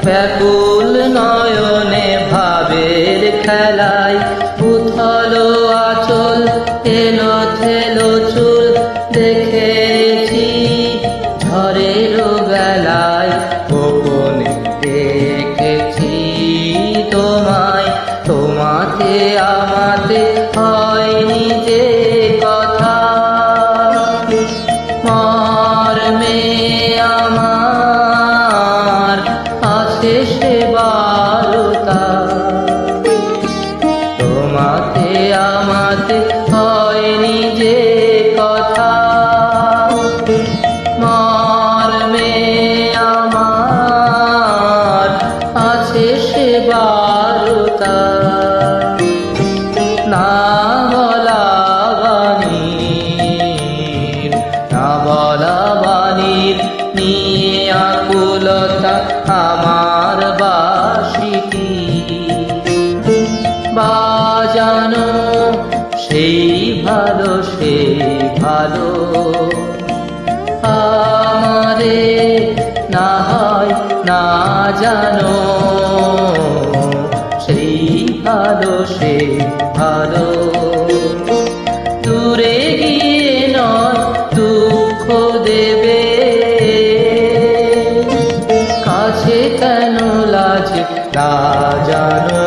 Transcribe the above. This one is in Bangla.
ব্যাকুল নয়নে ভাবের খেলায় উথল আঁচল এলো থেলো চুল দেখেছি ঝড়ের বেলায় গোপনে দেখেছি তোমায় তোমাতে আমাতে হয়নি যে কথা মর্মে আমার আছে সে বারতা তোমাতে আমাতে হয়নি যে কথা মর্মে আমার আছে সে বারতা না বলা বাণীর না বলা বাণীর নিয়ে আকুলতা আমার বাঁশিটি বাজানো সেই ভালো আমারে না হয় না জানো সেই ভালো দূরে গিয়ে নয় দুঃখ দেবে কাছে কেন লাজ তা জানো